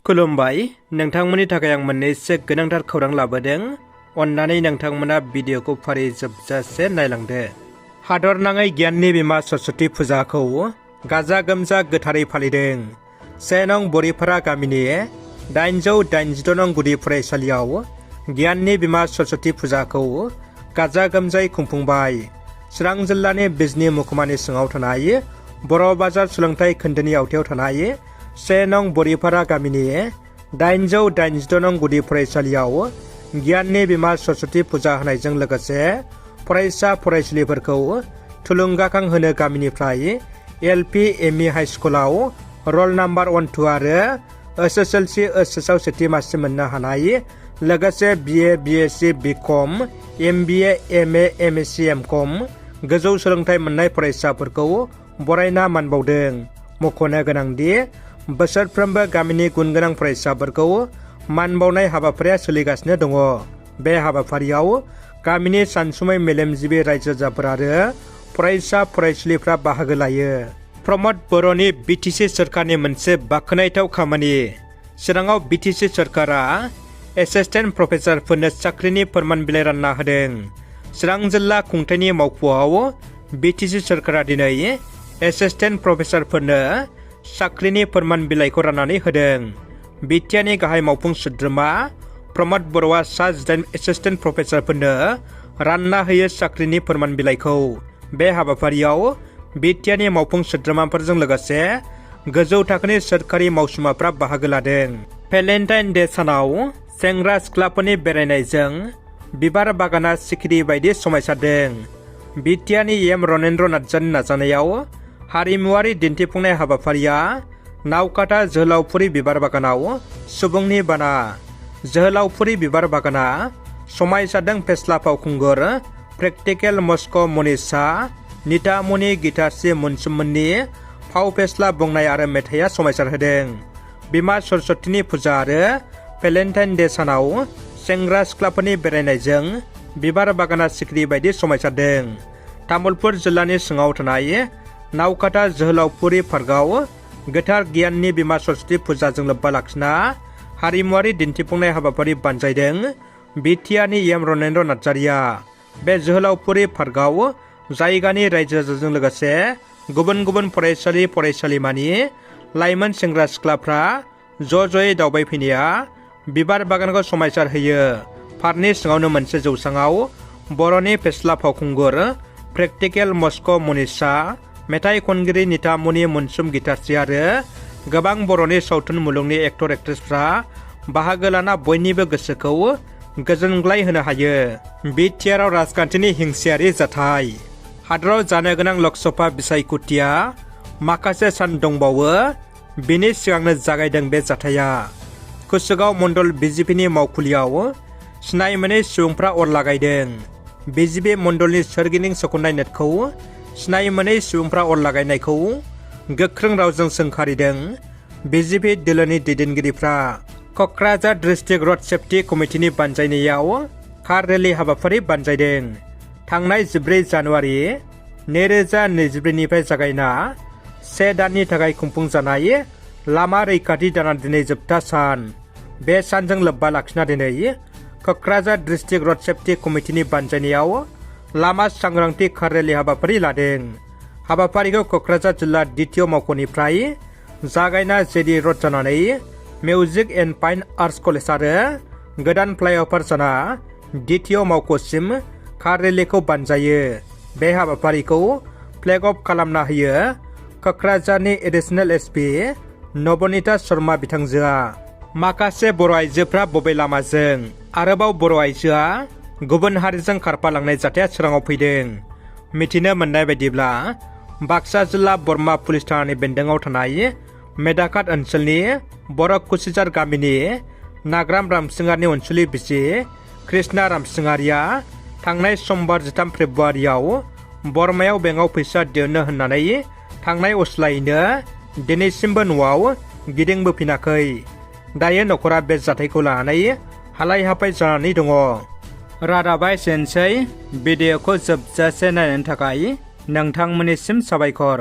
खुलुमबाय नोंथांमोननि थाखाय आं मोननैसो गोनांथार खौरां लाबोदों। अन्नानै नोंथांमोना भिडिअखौ फारि जोबजासे नायलांदो। हादरनाङै गियाननि बिमा सरस्वती फुजाखौ गाजा गोमजा गोथारै फालिदों। 1 नं बरिपारा गामिनि 886 नं गुदि फरायसालियाव गियाननि बिमा सरस्वती फुजाखौ गाजा गोमजायै खुंफुंबाय। चिरां जिल्लानि बिजनी महकुमानि सिङाव थानाय बर' बाजार सोलोंथाइ खोन्दोनि आवथायाव थानाय 1 नं बरिपारा गामिनि 886 नं गुदि फरायसालियाव गियाननि बिमा सरस्वती फुजा होनायजों लोगोसे फरायसा फरायसुलिफोरखौ थुलुंगाखां होनो गामिनिफ्राय LP ME हाइ स्कुलाव रल नाम्बार 1-2 आरो SSLC ओइचएसआव सेथि मासि मोननो हानाय लोगोसे BA BSc BCom MBA MA MSc MCom गोजौ सोलोंथाइ मोननाय फरायसाफोरखौ बरायना मान बावदों। मख'नो गोनांदि बोसोरफ्रोमबो गामिनि गुनगोनां फरायसाफोरखौ मान बावनाय हाबाफारिया सोलिगासिनो दङ। बे हाबाफारियाव गामिनि सानसुमै मेलेमजिबि रायजो राजाफोर आरो फरायसा फरायसुलिफ्रा बाहागो लायो। प्रमद बर'नि BTC सोरखारनि मोनसे बाख्नायथाव खामानि। चिराङाव BTC सोरखारा एसिस्टेन्ट प्रफेसारफोरनो साख्रिनि फोरमान बिलाइ रानना होदों। चिरां जिल्ला खुंथायनि मावख'आव BTC सोरखारा दिनै एसिस्टेन्ट प्रफेसारफोरनो साख्रिनि फोरमान बिलाइखौ राननानै होदों। बिटिआरनि गाहाय मावफुं सोद्रोमा प्रमद बर'आ सा 18 एसिस्टेन्ट प्रफेसारफोरनो रानना होयो साख्रिनि फोरमान बिलाइखौ। बे हाबाफारियाव बिटिआरनि मावफुं सोद्रोमाफोरजों लोगोसे गोजौ थाखोनि सोरखारि मावसुमाफ्रा बाहागो लादों। भेलेन्टाइन डे सानाव सेंग्रा सिख्लाफोरनि बेरायनायजों बिबार बागाना सिखिरि बायदि समायसारदों। बिटिआरनि एम रनेन्द्र नार्जारिनि नाजानायाव हारिमुवारि दिन्थिफुंनाय हाबाफारिया नावकाटा जोहोलावफुरि बिबार बागानाव सुबुंनि बाना। जोहोलावफुरि बिबार बागाना समायसारदों फेस्ला फावखुंगुर प्रेक्टिकेल मस्क' मनीषा नितामनि गिताश्री मोनसोममोननि फाव फेस्ला बुंनाय आरो मेथाइया समायसारहोदों। बिमा सरस्वतीनि फुजा आरो भेलेन्टाइन डे सानाव सेंग्रा सिख्लाफोरनि बेरायनायजों बिबार बागाना सिखिरि बायदि समायसारदों। तामुलपुर जिल्लानि सिङाव थानाय नावकाटा जोहोलावफुरि पार्कआव गोथार गियाननि बिमा सरस्वती फुजाजों लोब्बा लाखिना हारिमुवारि दिन्थिफुंनाय हाबाफारि बानजायदों बिटिआरनि एम रनेन्द्र नार्जारिया। बे जोहोलावफुरि पार्कआव जायगानि रायजो राजाजों लोगोसे गुबुन गुबुन फरायसालि फरायसालिमानि लाइमोन सेंग्रा सिख्लाफ्रा ज'ज'यै दावबायफैनाया बिबार बागानखौ समायसार होयो। पार्कनि सिङावनो मोनसे जौसाङाव बर'नि फेस्ला फावखुंगुर प्रेक्टिकेल मस्क' मनीषा मेथाइ खनगिरि नितामनि मोनसोम गिताश्री आरो गोबां बर'नि सावथुन मुलुगनि एक्टर एक्ट्रेसफ्रा बाहागो लाना बयनिबो गोसोखौ गोजोनग्लाय होनो हायो। बिटिआरआव राजखान्थिनि हिंसायारि जाथाय। हादराव जानो गोनां लकसभा बिसायख'थिया माखासे सान दंबावो। बिनि सिगांनो जागायदों बे जाथाया। कुसुगाव मण्डल बिजेपिनि मावखुलियाव सिनाय मोनै सुबुंफ्रा अर लागायदों। बिजेपि मण्डलनि सोरगिदिं सोखननाय नेटखौ सिनाय मोनै सुबुंफ्रा अर लागायनायखौ गोख्रों रावजों सोंखारिदों बिजेपि दोलोनि दैदेनगिरिफ्रा। क'क्राझार डिस्ट्रिक्ट रड सेफ्टि कमिटिनि बानजायनायाव कार रेलि हाबाफारि बानजायदों। थांनाय 14 जानुवारि 2024 निफ्राय जागायना 1 दाननि थाखाय खुंफुंजानाय लामा रैखाथि दाना दिनै जोबथा सान। बे सानजों लोब्बा लाखिना दिनै क'क्राझार डिस्ट्रिक्ट रड सेफ्टि कमिटिनि बानजायनायाव लामा सांग्रांथि कार रेलि हाबाफारि लादों। हाबाफारिखौ क'क्राझार जिल्ला DTO मावख'निफ्राय जागायना JD रड जानानै music and fine arts college आरो गोदान फ्लाइअभार जाना DTO मावख'सिम कार रेलिखौ बानजायो। बे हाबाफारिखौ फ्लेग अफ खालामना होयो क'क्राझारनि एडिशनेल SP नबनीता शर्मा बिथांजोआ। माखासे बर' आइजोफ्रा बबे लामाजों आरोबाव बर' आइजोआ गुबुन हारिजों खारफालांनाय जाथाया सोराङाव फैदों। मिथिनो मोननाय बायदिब्ला बाक्सा जिल्ला बरमा पुलिस थानानि बेन्दोङाव थानाय मेदाकाट ओनसोलनि बर' कुसिजार गामिनि नाग्राम रामसिंहारनि अनसुलि बिसि कृष्णा रामसिंहारिया थांनाय समबार 13 फेब्रुवारियाव बरमायाव बेंकआव फैसा दिहुननो होननानै थांनाय असिलायैनो दिनैसिमबो न'आव गिदिंबोफिनाखै। दायो न'खरा बे जाथायखौ लानानै हालाय हाफाय जानानै दङ। रादाबा एसेनोसै। भिडिअखौ जोबजासे नायनायनि थाखाय नोंथांमोननिसिम साबायखर।